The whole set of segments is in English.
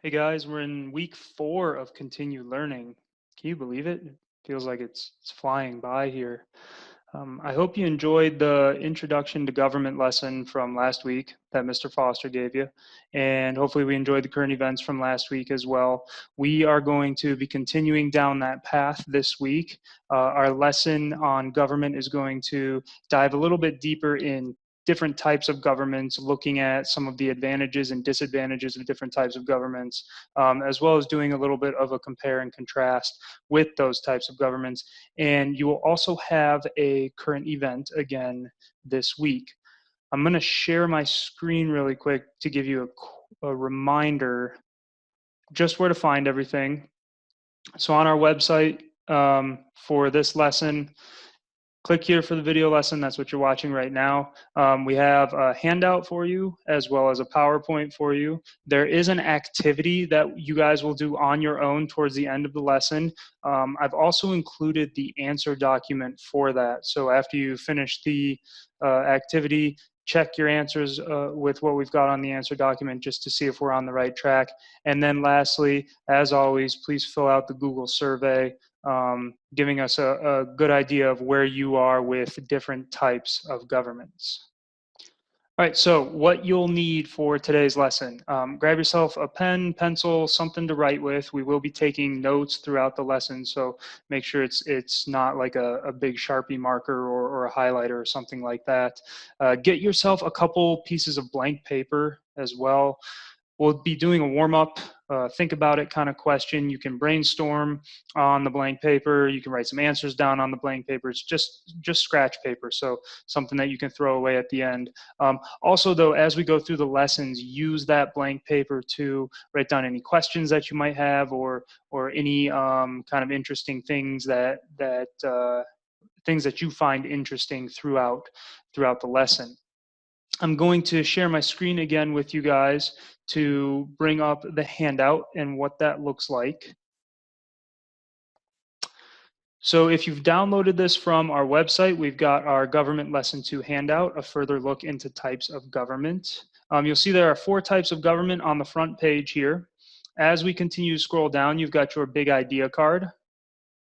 Hey guys, we're in week 4 of continue learning. Can you believe it? It feels like it's flying by here. I hope you enjoyed the introduction to government lesson from last week that Mr. Foster gave you, and hopefully we enjoyed the current events from last week as well. We are going to be continuing down that path this week. Our lesson on government is going to dive a little bit deeper in different types of governments, looking at some of the advantages and disadvantages of different types of governments, as well as doing a little bit of a compare and contrast with those types of governments. And you will also have a current event again this week. I'm going to share my screen really quick to give you a reminder just where to find everything. So on our website for this lesson, click here for the video lesson. That's what you're watching right now. We have a handout for you as well as a PowerPoint for you. There is an activity that you guys will do on your own towards the end of the lesson. I've also included the answer document for that. So after you finish the activity, check your answers with what we've got on the answer document just to see if we're on the right track. And then lastly, as always, please fill out the Google survey, giving us a good idea of where you are with different types of governments. All right, so what you'll need for today's lesson, grab yourself a pen, pencil, something to write with. We will be taking notes throughout the lesson, so make sure it's not like a big Sharpie marker or a highlighter or something like that. Get yourself a couple pieces of blank paper as well. We'll be doing a warm-up, think about it kind of question. You can brainstorm on the blank paper. You can write some answers down on the blank paper. It's just scratch paper, so something that you can throw away at the end. Also, though, as we go through the lessons, use that blank paper to write down any questions that you might have or any kind of interesting things that you find interesting throughout the lesson. I'm going to share my screen again with you guys to bring up the handout and what that looks like. So if you've downloaded this from our website, we've got our Government Lesson 2 handout, a further look into types of government. You'll see there are 4 types of government on the front page here. As we continue to scroll down, you've got your big idea card,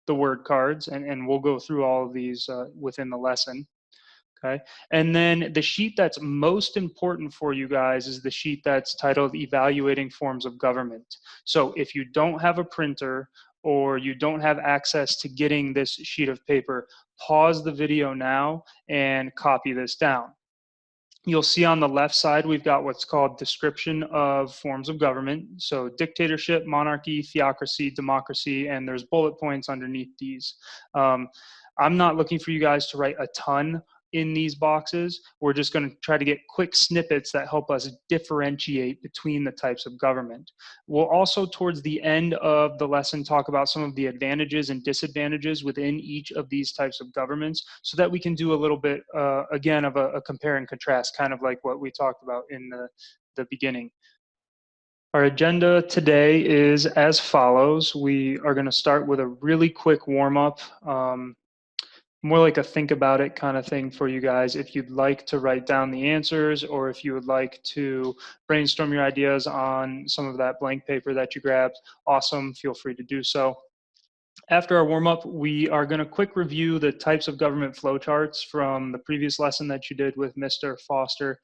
the word cards, and we'll go through all of these within the lesson. Okay. And then the sheet that's most important for you guys is the sheet that's titled Evaluating Forms of Government. So if you don't have a printer or you don't have access to getting this sheet of paper, pause the video now and copy this down. You'll see on the left side, we've got what's called description of forms of government. So dictatorship, monarchy, theocracy, democracy, and there's bullet points underneath these. I'm not looking for you guys to write a ton in these boxes. We're just going to try to get quick snippets that help us differentiate between the types of government. We'll also, towards the end of the lesson, talk about some of the advantages and disadvantages within each of these types of governments so that we can do a little bit, again, of a compare and contrast, kind of like what we talked about in the beginning. Our agenda today is as follows. We are going to start with a really quick warm-up, more like a think about it kind of thing for you guys. If you'd like to write down the answers or if you would like to brainstorm your ideas on some of that blank paper that you grabbed, awesome, feel free to do so. After our warm-up, we are going to quick review the types of government flowcharts from the previous lesson that you did with Mr. Foster.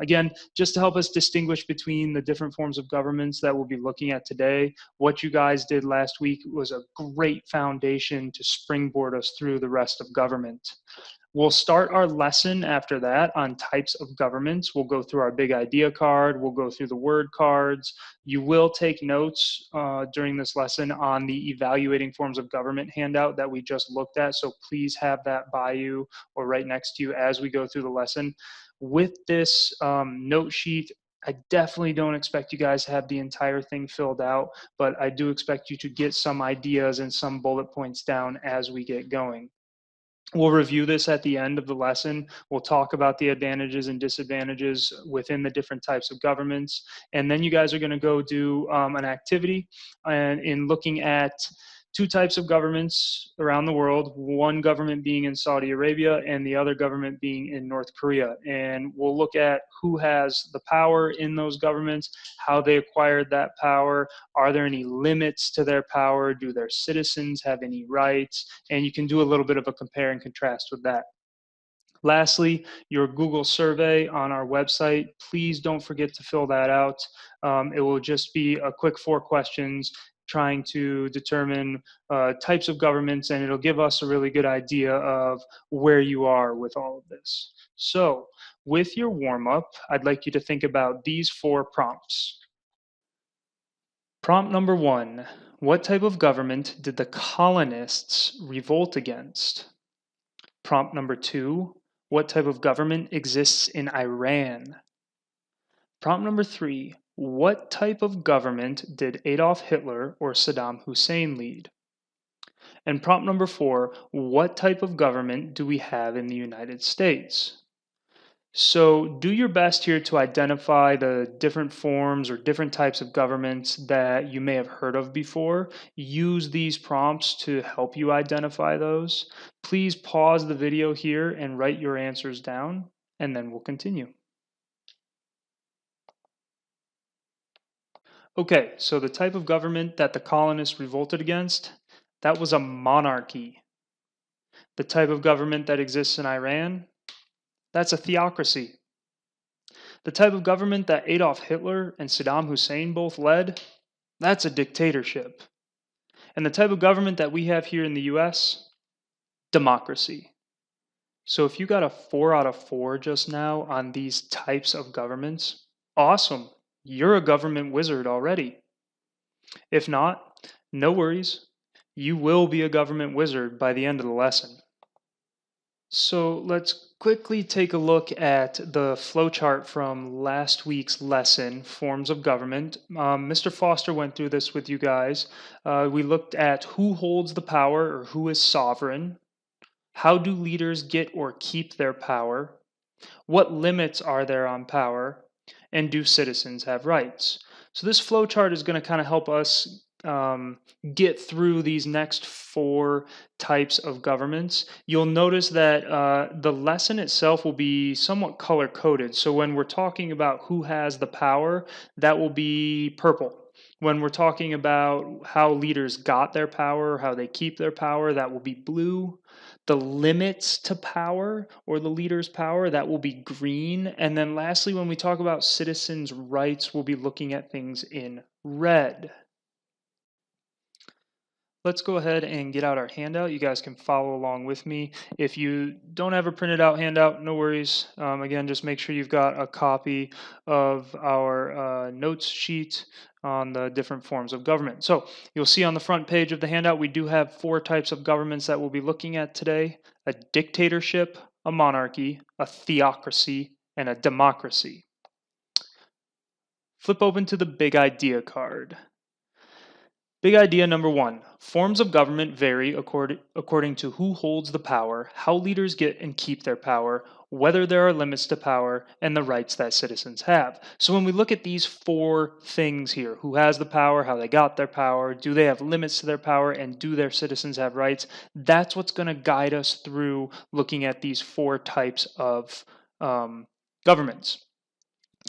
Again, just to help us distinguish between the different forms of governments that we'll be looking at today. What you guys did last week was a great foundation to springboard us through the rest of government. We'll start our lesson after that on types of governments. We'll go through our big idea card. We'll go through the word cards. You will take notes during this lesson on the evaluating forms of government handout that we just looked at. So please have that by you or right next to you as we go through the lesson. With this note sheet, I definitely don't expect you guys to have the entire thing filled out, but I do expect you to get some ideas and some bullet points down as we get going. We'll review this at the end of the lesson. We'll talk about the advantages and disadvantages within the different types of governments. And then you guys are going to go do an activity and in looking at two types of governments around the world, one government being in Saudi Arabia and the other government being in North Korea. And we'll look at who has the power in those governments, how they acquired that power, are there any limits to their power, do their citizens have any rights, and you can do a little bit of a compare and contrast with that. Lastly, your Google survey on our website, please don't forget to fill that out. It will just be a quick 4 questions trying to determine types of governments, and it'll give us a really good idea of where you are with all of this. So with your warm-up, I'd like you to think about these 4 prompts. Prompt number 1, what type of government did the colonists revolt against? Prompt number 2, what type of government exists in Iran? Prompt number 3, what type of government did Adolf Hitler or Saddam Hussein lead? And prompt number 4, what type of government do we have in the United States? So do your best here to identify the different forms or different types of governments that you may have heard of before. Use these prompts to help you identify those. Please pause the video here and write your answers down, and then we'll continue. Okay, so the type of government that the colonists revolted against, that was a monarchy. The type of government that exists in Iran, that's a theocracy. The type of government that Adolf Hitler and Saddam Hussein both led, that's a dictatorship. And the type of government that we have here in the US, democracy. So if you got a 4 out of 4 just now on these types of governments, awesome. You're a government wizard already. If not, no worries. You will be a government wizard by the end of the lesson. So let's quickly take a look at the flowchart from last week's lesson, Forms of Government. Mr. Foster went through this with you guys. We looked at who holds the power or who is sovereign. How do leaders get or keep their power? What limits are there on power? And do citizens have rights? So this flowchart is going to kind of help us get through these next 4 types of governments. You'll notice that the lesson itself will be somewhat color-coded. So when we're talking about who has the power, that will be purple. When we're talking about how leaders got their power, how they keep their power, that will be blue. The limits to power or the leader's power, that will be green. And then lastly, when we talk about citizens' rights, we'll be looking at things in red. Let's go ahead and get out our handout. You guys can follow along with me. If you don't have a printed out handout, no worries. Again, just make sure you've got a copy of our notes sheet on the different forms of government. So you'll see on the front page of the handout, we do have 4 types of governments that we'll be looking at today: a dictatorship, a monarchy, a theocracy, and a democracy. Flip open to the big idea card. Big idea number 1, forms of government vary according to who holds the power, how leaders get and keep their power, whether there are limits to power, and the rights that citizens have. So when we look at these 4 things here, who has the power, how they got their power, do they have limits to their power, and do their citizens have rights, that's what's going to guide us through looking at these 4 types of governments.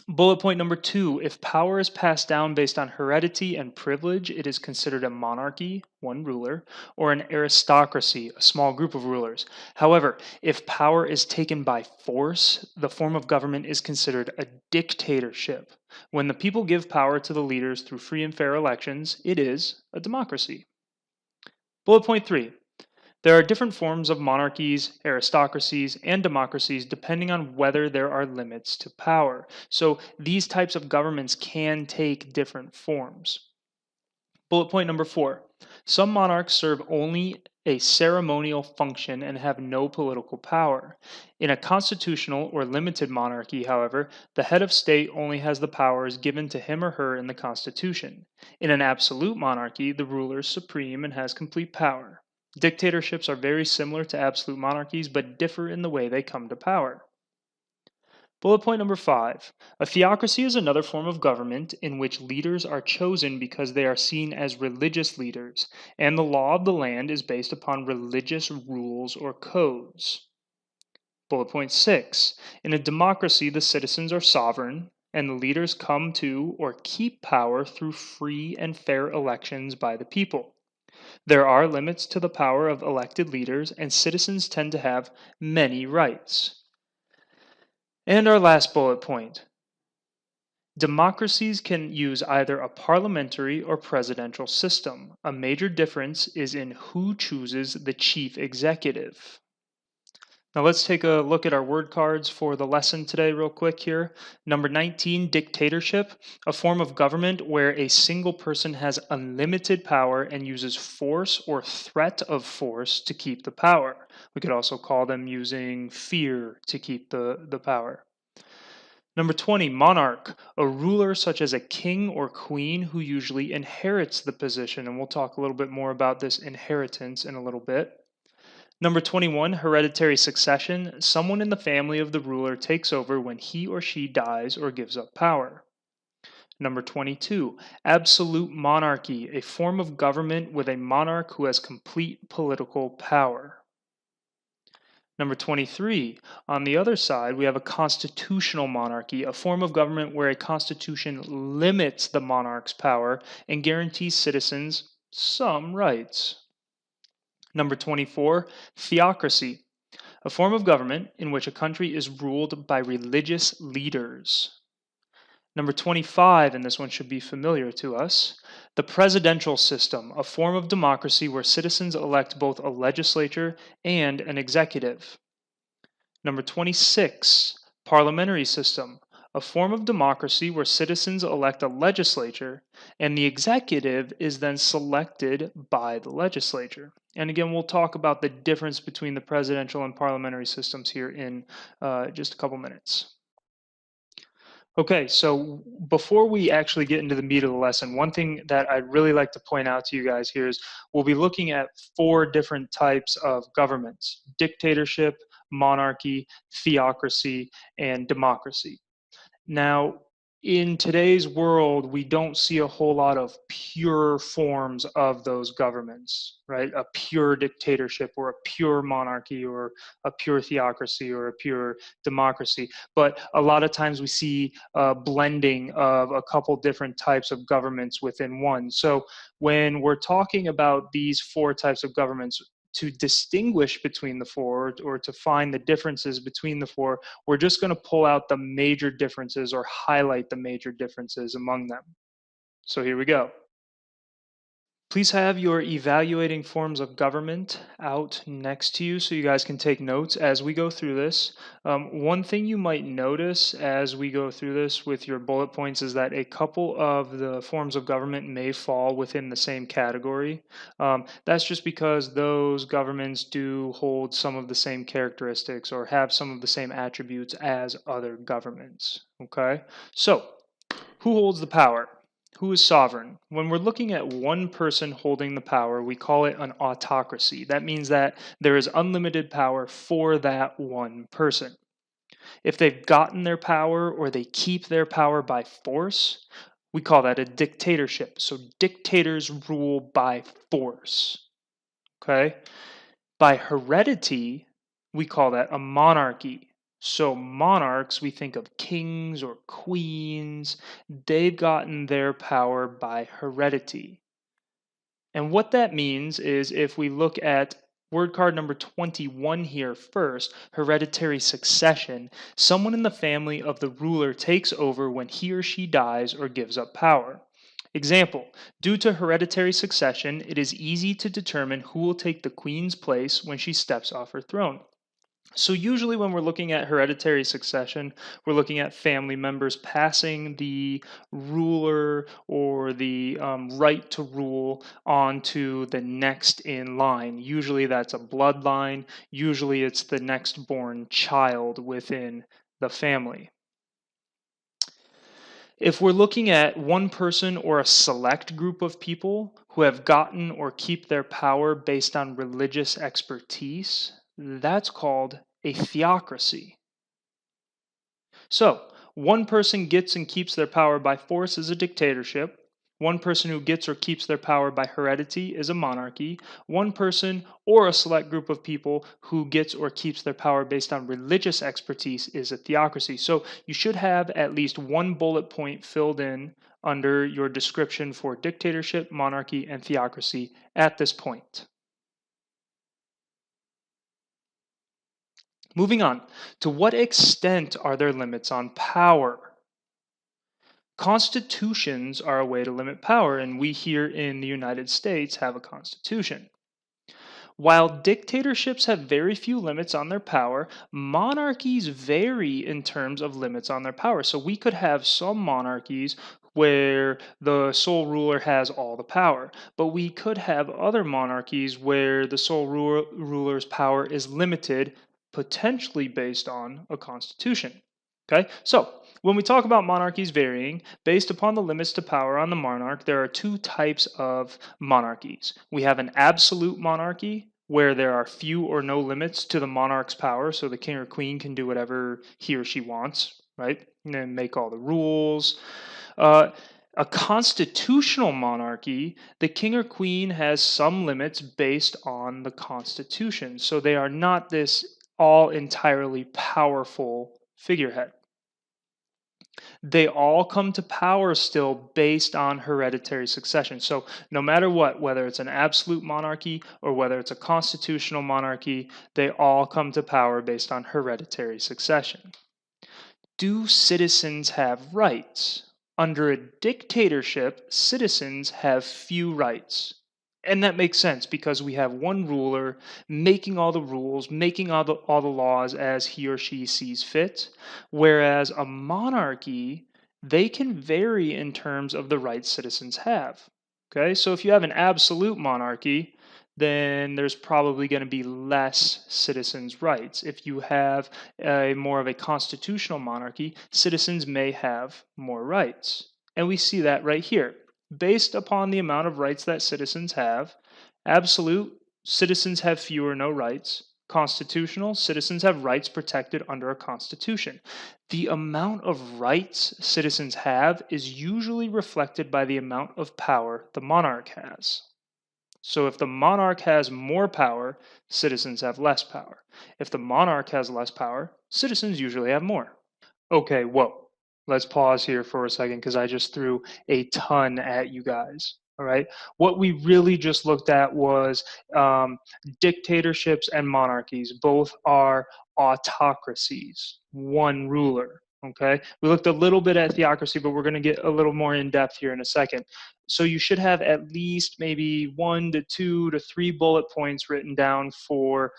Bullet point number 2, if power is passed down based on heredity and privilege, it is considered a monarchy, one ruler, or an aristocracy, a small group of rulers. However, if power is taken by force, the form of government is considered a dictatorship. When the people give power to the leaders through free and fair elections, it is a democracy. Bullet point 3, there are different forms of monarchies, aristocracies, and democracies depending on whether there are limits to power. So these types of governments can take different forms. Bullet point number 4. Some monarchs serve only a ceremonial function and have no political power. In a constitutional or limited monarchy, however, the head of state only has the powers given to him or her in the Constitution. In an absolute monarchy, the ruler is supreme and has complete power. Dictatorships are very similar to absolute monarchies, but differ in the way they come to power. Bullet point number 5. A theocracy is another form of government in which leaders are chosen because they are seen as religious leaders, and the law of the land is based upon religious rules or codes. Bullet point 6. In a democracy, the citizens are sovereign, and the leaders come to or keep power through free and fair elections by the people. There are limits to the power of elected leaders, and citizens tend to have many rights. And our last bullet point. Democracies can use either a parliamentary or presidential system. A major difference is in who chooses the chief executive. Now let's take a look at our word cards for the lesson today real quick here. Number 19, dictatorship, a form of government where a single person has unlimited power and uses force or threat of force to keep the power. We could also call them using fear to keep the power. Number 20, monarch, a ruler such as a king or queen who usually inherits the position. And we'll talk a little bit more about this inheritance in a little bit. Number 21, hereditary succession. Someone in the family of the ruler takes over when he or she dies or gives up power. Number 22, absolute monarchy, a form of government with a monarch who has complete political power. Number 23, on the other side, we have a constitutional monarchy, a form of government where a constitution limits the monarch's power and guarantees citizens some rights. Number 24, theocracy, a form of government in which a country is ruled by religious leaders. Number 25, and this one should be familiar to us, the presidential system, a form of democracy where citizens elect both a legislature and an executive. Number 26, parliamentary system, a form of democracy where citizens elect a legislature and the executive is then selected by the legislature. And again, we'll talk about the difference between the presidential and parliamentary systems here in just a couple minutes. Okay, so before we actually get into the meat of the lesson, one thing that I'd really like to point out to you guys here is we'll be looking at 4 different types of governments: dictatorship, monarchy, theocracy, and democracy. Now, in today's world, we don't see a whole lot of pure forms of those governments, right? A pure dictatorship or a pure monarchy or a pure theocracy or a pure democracy. But a lot of times we see a blending of a couple different types of governments within one. So when we're talking about these 4 types of governments, to distinguish between the 4 or to find the differences between the 4, we're just going to pull out the major differences or highlight the major differences among them. So here we go. Please have your evaluating forms of government out next to you so you guys can take notes as we go through this. One thing you might notice as we go through this with your bullet points is that a couple of the forms of government may fall within the same category. That's just because those governments do hold some of the same characteristics or have some of the same attributes as other governments. Okay, so who holds the power? Who is sovereign? When we're looking at one person holding the power, we call it an autocracy. That means that there is unlimited power for that one person. If they've gotten their power or they keep their power by force, we call that a dictatorship. So dictators rule by force. Okay? By heredity, we call that a monarchy. So monarchs, we think of kings or queens. They've gotten their power by heredity. And what that means is if we look at word card number 21 here first, hereditary succession, someone in the family of the ruler takes over when he or she dies or gives up power. Example, due to hereditary succession, it is easy to determine who will take the queen's place when she steps off her throne. So usually when we're looking at hereditary succession, we're looking at family members passing the ruler or the right to rule on to the next in line. Usually that's a bloodline. Usually it's the next born child within the family. If we're looking at one person or a select group of people who have gotten or keep their power based on religious expertise, that's called a theocracy. So, one person gets and keeps their power by force is a dictatorship. One person who gets or keeps their power by heredity is a monarchy. One person or a select group of people who gets or keeps their power based on religious expertise is a theocracy. So you should have at least one bullet point filled in under your description for dictatorship, monarchy, and theocracy at this point. Moving on, to what extent are there limits on power? Constitutions are a way to limit power, and we here in the United States have a constitution. While dictatorships have very few limits on their power, monarchies vary in terms of limits on their power. So we could have some monarchies where the sole ruler has all the power, but we could have other monarchies where the sole ruler's power is limited, potentially based on a constitution. Okay, so when we talk about monarchies varying, based upon the limits to power on the monarch, there are two types of monarchies. We have an absolute monarchy, where there are few or no limits to the monarch's power, so the king or queen can do whatever he or she wants, right? And make all the rules. Uh, a constitutional monarchy, the king or queen has some limits based on the constitution, so they are not this all entirely powerful figurehead. They all come to power still based on hereditary succession. So, no matter what, whether it's an absolute monarchy or whether it's a constitutional monarchy, they all come to power based on hereditary succession. Do citizens have rights? Under a dictatorship, citizens have few rights. And that makes sense because we have one ruler making all the rules, making all the laws as he or she sees fit. Whereas a monarchy, they can vary in terms of the rights citizens have. Okay, so if you have an absolute monarchy, then there's probably going to be less citizens' rights. If you have more of a constitutional monarchy, citizens may have more rights. And we see that right here. Based upon the amount of rights that citizens have, absolute, citizens have few or no rights. Constitutional, citizens have rights protected under a constitution. The amount of rights citizens have is usually reflected by the amount of power the monarch has. So if the monarch has more power, citizens have less power. If the monarch has less power, citizens usually have more. Okay, whoa. Let's pause here for a second because I just threw a ton at you guys. All right. What we really just looked at was dictatorships and monarchies. Both are autocracies, one ruler. Okay. We looked a little bit at theocracy, but we're going to get a little more in depth here in a second. So you should have at least maybe 1 to 2 to 3 bullet points written down for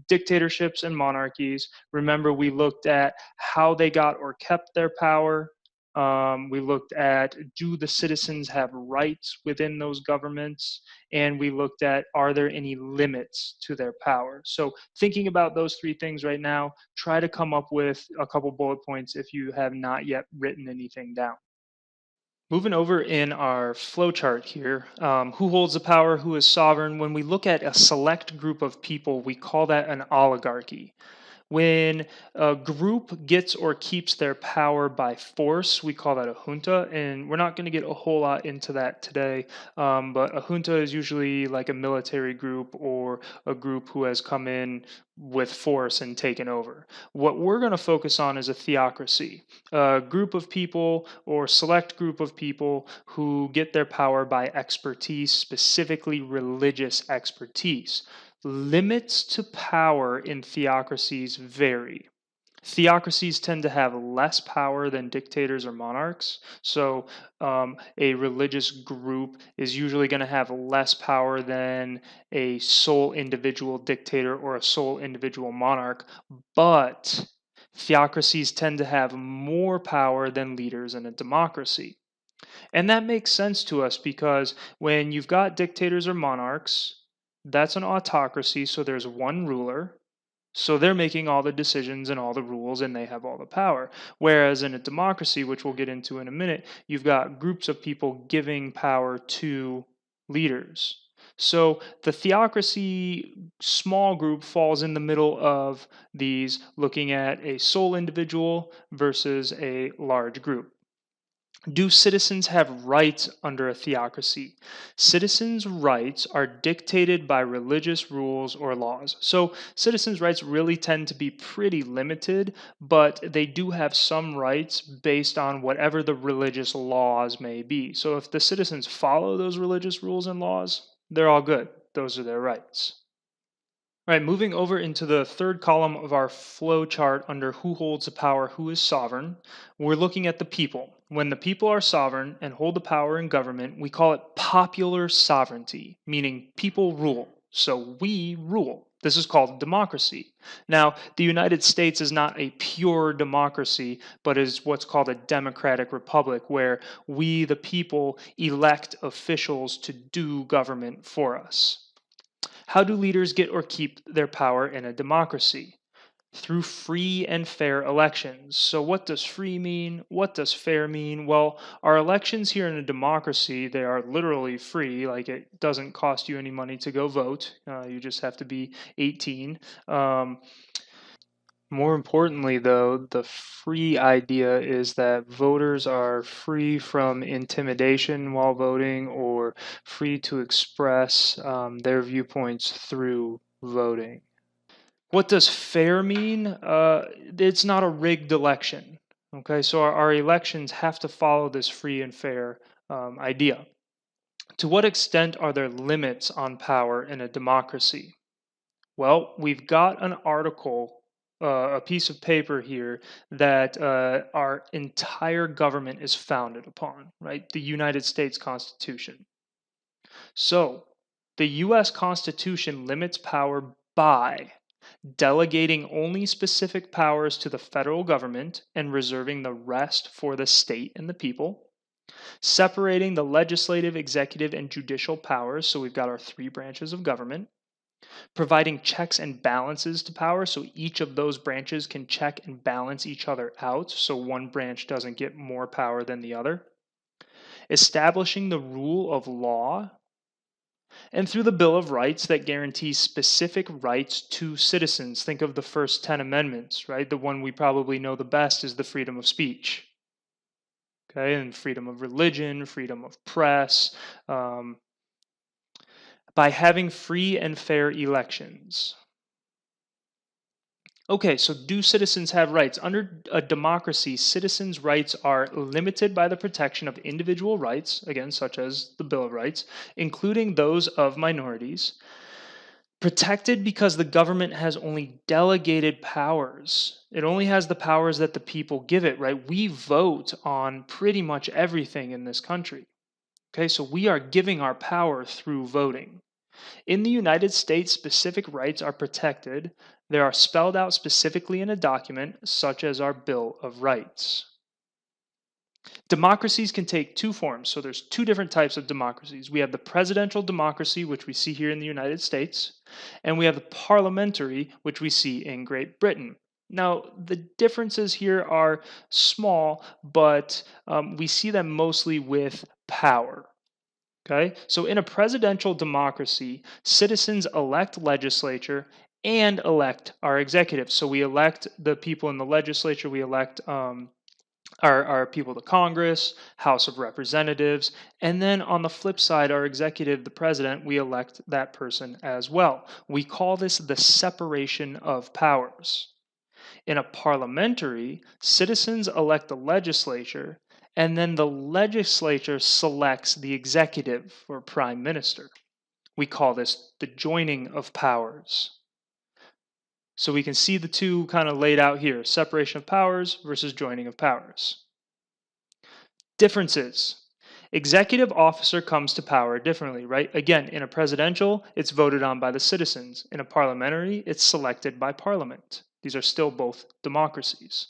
dictatorships and monarchies. Remember, we looked at how they got or kept their power. We looked at, do the citizens have rights within those governments? And we looked at, are there any limits to their power? So thinking about those three things right now, try to come up with a couple bullet points if you have not yet written anything down. Moving over in our flowchart here, who holds the power, who is sovereign? When we look at a select group of people, we call that an oligarchy. When a group gets or keeps their power by force, we call that a junta. And we're not going to get a whole lot into that today. But a junta is usually like a military group or a group who has come in with force and taken over. What we're going to focus on is a theocracy, a group of people or select group of people who get their power by expertise, specifically religious expertise. Limits to power in theocracies vary. Theocracies tend to have less power than dictators or monarchs. So, a religious group is usually going to have less power than a sole individual dictator or a sole individual monarch. But theocracies tend to have more power than leaders in a democracy. And that makes sense to us because when you've got dictators or monarchs, that's an autocracy, so there's one ruler. So they're making all the decisions and all the rules, and they have all the power. Whereas in a democracy, which we'll get into in a minute, you've got groups of people giving power to leaders. So the theocracy small group falls in the middle of these, looking at a sole individual versus a large group. Do citizens have rights under a theocracy? Citizens' rights are dictated by religious rules or laws. So, citizens' rights really tend to be pretty limited, but they do have some rights based on whatever the religious laws may be. So, if the citizens follow those religious rules and laws, they're all good. Those are their rights. All right, moving over into the third column of our flow chart under who holds the power, who is sovereign, we're looking at the people. When the people are sovereign and hold the power in government, we call it popular sovereignty, meaning people rule. So we rule. This is called democracy. Now, the United States is not a pure democracy, but is what's called a democratic republic, where we, the people, elect officials to do government for us. How do leaders get or keep their power in a democracy? Through free and fair elections. So, what does free mean? What does fair mean? Well, our elections here in a democracy, they are literally free. Like, it doesn't cost you any money to go vote. You just have to be 18. More importantly, though, the free idea is that voters are free from intimidation while voting or free to express their viewpoints through voting. What does fair mean? It's not a rigged election. Okay, so our elections have to follow this free and fair idea. To what extent are there limits on power in a democracy? Well, we've got an article, a piece of paper here that our entire government is founded upon, right? The United States Constitution. So, the US Constitution limits power by delegating only specific powers to the federal government and reserving the rest for the state and the people, separating the legislative, executive, and judicial powers. So, we've got our three branches of government, providing checks and balances to power so each of those branches can check and balance each other out so one branch doesn't get more power than the other, establishing the rule of law, and through the Bill of Rights that guarantees specific rights to citizens. Think of the first 10 amendments, right? The one we probably know the best is the freedom of speech. Okay, and freedom of religion, freedom of press, by having free and fair elections. Okay, so do citizens have rights? Under a democracy, citizens' rights are limited by the protection of individual rights, again, such as the Bill of Rights, including those of minorities. Protected because the government has only delegated powers. It only has the powers that the people give it, right? We vote on pretty much everything in this country. Okay, so we are giving our power through voting. In the United States, specific rights are protected. They are spelled out specifically in a document, such as our Bill of Rights. Democracies can take two forms. So there's two different types of democracies. We have the presidential democracy, which we see here in the United States, and we have the parliamentary, which we see in Great Britain. Now, the differences here are small, but we see them mostly with power. Okay, so in a presidential democracy, citizens elect legislature and elect our executive. So we elect the people in the legislature, we elect our people to Congress, House of Representatives, and then on the flip side, our executive, the president, we elect that person as well. We call this the separation of powers. In a parliamentary, citizens elect the legislature, and then the legislature selects the executive or prime minister. We call this the joining of powers. So we can see the two kind of laid out here, separation of powers versus joining of powers. Differences. Executive officer comes to power differently, right? Again, in a presidential, it's voted on by the citizens. In a parliamentary, it's selected by parliament. These are still both democracies.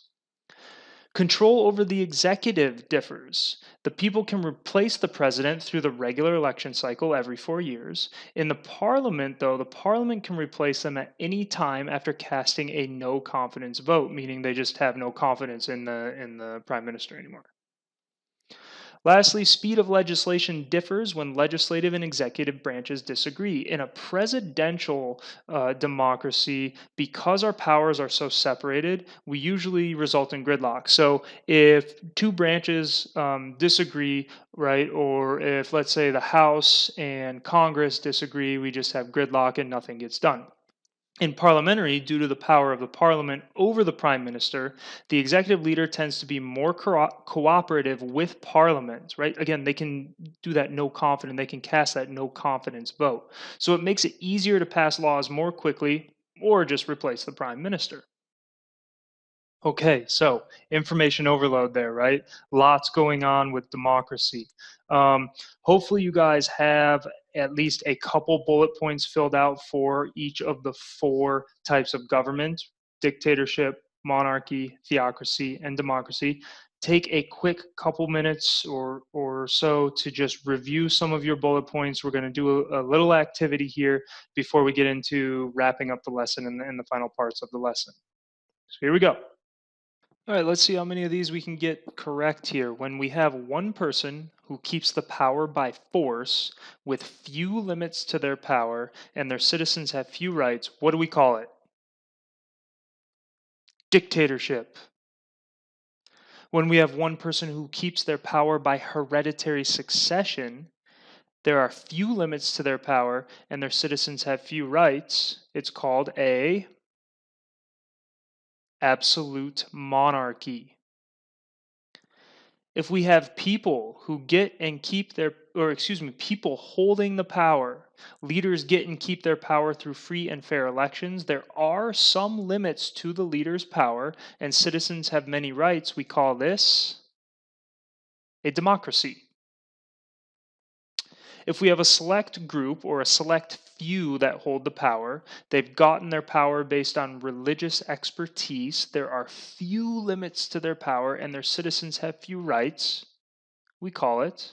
Control over the executive differs. The people can replace the president through the regular election cycle every 4 years. In the parliament, though, the parliament can replace them at any time after casting a no confidence vote, meaning they just have no confidence in the prime minister anymore. Lastly, speed of legislation differs when legislative and executive branches disagree. In a presidential democracy, because our powers are so separated, we usually result in gridlock. So if two branches disagree, right, or if, let's say, the House and Congress disagree, we just have gridlock and nothing gets done. In parliamentary, due to the power of the parliament over the prime minister, the executive leader tends to be more cooperative with parliament, right? Again, they can do that no confidence, they can cast that no confidence vote. So it makes it easier to pass laws more quickly or just replace the prime minister. Okay, so information overload there, right? Lots going on with democracy. Um, Hopefully, you guys have at least a couple bullet points filled out for each of the four types of government: dictatorship, monarchy, theocracy, and democracy. Take a quick couple minutes or so to just review some of your bullet points. We're going to do a little activity here before we get into wrapping up the lesson and the final parts of the lesson. So here we go. All right, let's see how many of these we can get correct here. When we have one person who keeps the power by force with few limits to their power and their citizens have few rights, what do we call it? Dictatorship. When we have one person who keeps their power by hereditary succession, there are few limits to their power and their citizens have few rights, it's called a absolute monarchy. If we have people who get and keep their, or excuse me, people holding the power, leaders get and keep their power through free and fair elections, there are some limits to the leader's power, and citizens have many rights. We call this a democracy. If we have a select group or a select few that hold the power, they've gotten their power based on religious expertise, there are few limits to their power, and their citizens have few rights. We call it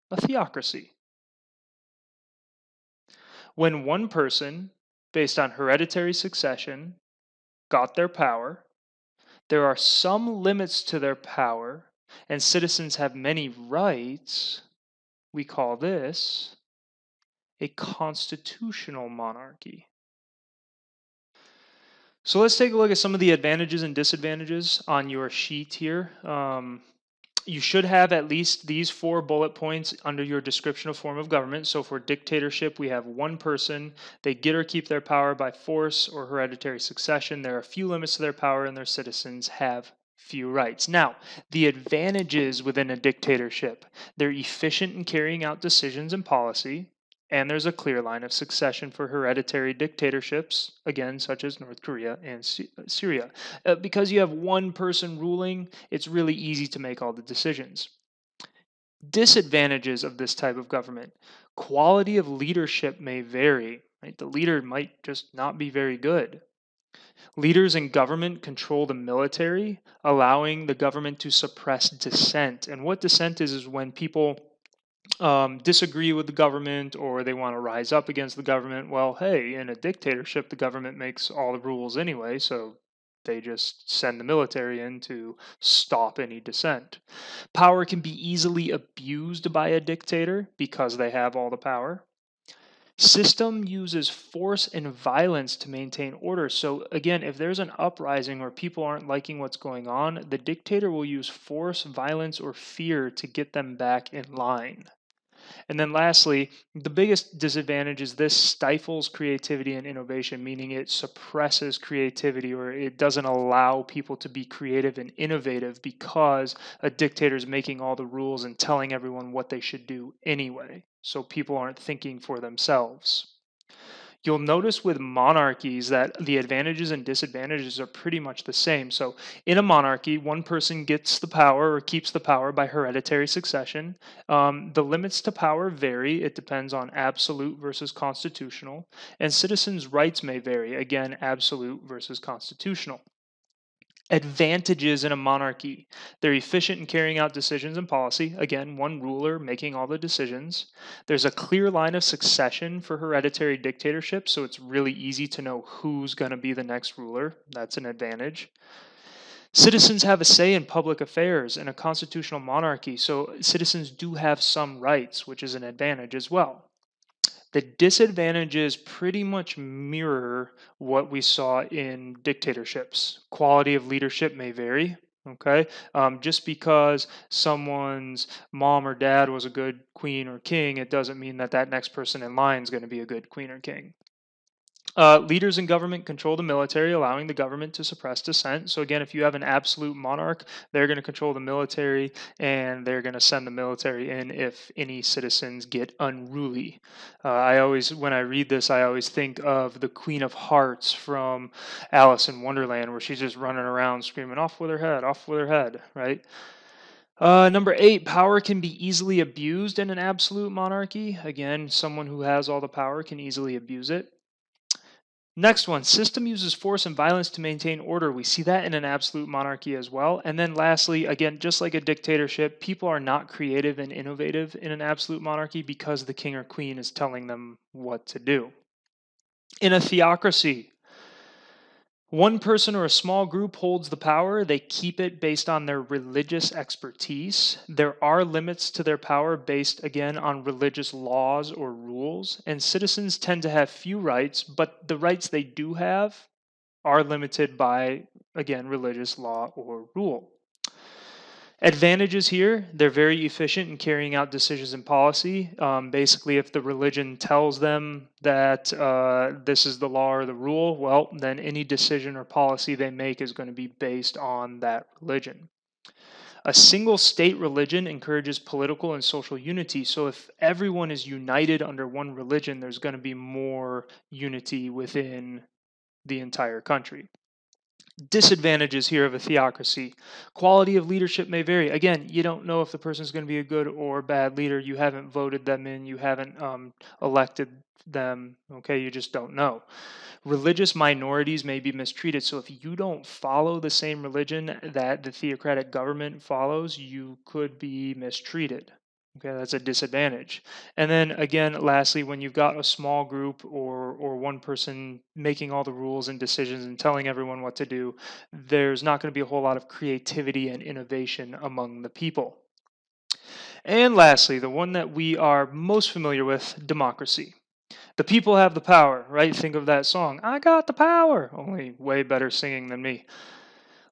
a theocracy. When one person, based on hereditary succession, got their power, there are some limits to their power, and citizens have many rights. We call this a constitutional monarchy. So let's take a look at some of the advantages and disadvantages on your sheet here. You should have at least these four bullet points under your description of form of government. So for dictatorship, we have one person. They get or keep their power by force or hereditary succession. There are few limits to their power, and their citizens have few rights. Now, the advantages within a dictatorship: they're efficient in carrying out decisions and policy, and there's a clear line of succession for hereditary dictatorships, again, such as North Korea and Syria. Because you have one person ruling, it's really easy to make all the decisions. Disadvantages of this type of government: quality of leadership may vary. Right? The leader might just not be very good. Leaders in government control the military, allowing the government to suppress dissent. And what dissent is when people disagree with the government or they want to rise up against the government. Well, hey, in a dictatorship, the government makes all the rules anyway, so they just send the military in to stop any dissent. Power can be easily abused by a dictator because they have all the power. System uses force and violence to maintain order. So again, if there's an uprising or people aren't liking what's going on, the dictator will use force, violence, or fear to get them back in line. And then lastly, the biggest disadvantage is this stifles creativity and innovation, meaning it suppresses creativity or it doesn't allow people to be creative and innovative because a dictator is making all the rules and telling everyone what they should do anyway. So people aren't thinking for themselves. You'll notice with monarchies that the advantages and disadvantages are pretty much the same. So in a monarchy, one person gets the power or keeps the power by hereditary succession. The limits to power vary. It depends on absolute versus constitutional. And citizens' rights may vary. Again, absolute versus constitutional. Advantages in a monarchy: they're efficient in carrying out decisions and policy. Again, one ruler making all the decisions. There's a clear line of succession for hereditary dictatorship, so it's really easy to know who's going to be the next ruler. That's an advantage. Citizens have a say in public affairs in a constitutional monarchy, so citizens do have some rights, which is an advantage as well. The disadvantages pretty much mirror what we saw in dictatorships. Quality of leadership may vary. Okay, just because someone's mom or dad was a good queen or king, it doesn't mean that that next person in line is going to be a good queen or king. Leaders in government control the military, allowing the government to suppress dissent. So, again, if you have an absolute monarch, they're going to control the military and they're going to send the military in if any citizens get unruly. When I read this, I always think of the Queen of Hearts from Alice in Wonderland, where she's just running around screaming, off with her head, right? Number 8, power can be easily abused in an absolute monarchy. Again, someone who has all the power can easily abuse it. Next one, system uses force and violence to maintain order. We see that in an absolute monarchy as well. And then lastly, again, just like a dictatorship, people are not creative and innovative in an absolute monarchy because the king or queen is telling them what to do. In a theocracy, one person or a small group holds the power. They keep it based on their religious expertise. There are limits to their power based, again, on religious laws or rules. And citizens tend to have few rights, but the rights they do have are limited by, again, religious law or rule. Advantages here, they're very efficient in carrying out decisions and policy. Basically, if the religion tells them that this is the law or the rule, well, then any decision or policy they make is going to be based on that religion. A single state religion encourages political and social unity. So if everyone is united under one religion, there's going to be more unity within the entire country. Disadvantages here of a theocracy. Quality of leadership may vary. Again, you don't know if the person is going to be a good or bad leader. You haven't voted them in, you haven't elected them. Okay, you just don't know. Religious minorities may be mistreated. So if you don't follow the same religion that the theocratic government follows, you could be mistreated. Okay, that's a disadvantage. And then again, lastly, when you've got a small group or one person making all the rules and decisions and telling everyone what to do, there's not going to be a whole lot of creativity and innovation among the people. And lastly, the one that we are most familiar with, democracy. The people have the power, right? Think of that song, I got the power, only way better singing than me.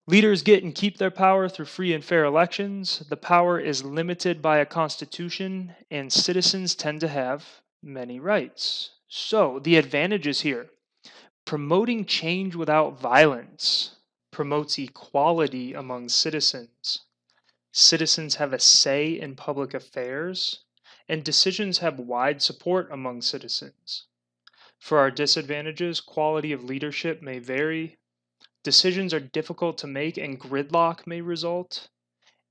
Leaders get and keep their power through free and fair elections. The power is limited by a constitution, and citizens tend to have many rights. So, the advantages here, promoting change without violence promotes equality among citizens. Citizens have a say in public affairs, and decisions have wide support among citizens. For our disadvantages, quality of leadership may vary. Decisions are difficult to make and gridlock may result.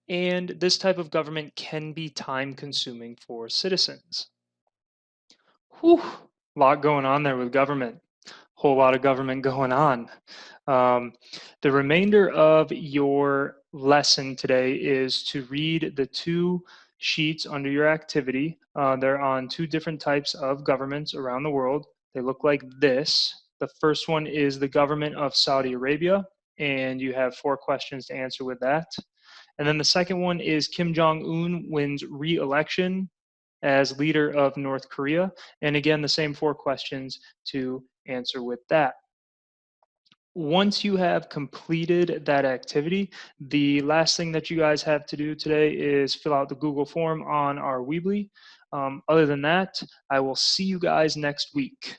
And this type of government can be time consuming for citizens. Whew, a lot going on there with government. Whole lot of government going on. The remainder of your lesson today is to read the 2 sheets under your activity. They're on 2 different types of governments around the world. They look like this. The first one is the government of Saudi Arabia, and you have 4 questions to answer with that. And then the second one is Kim Jong-un wins re-election as leader of North Korea. And again, the same 4 questions to answer with that. Once you have completed that activity, the last thing that you guys have to do today is fill out the Google form on our Weebly. Other than that, I will see you guys next week.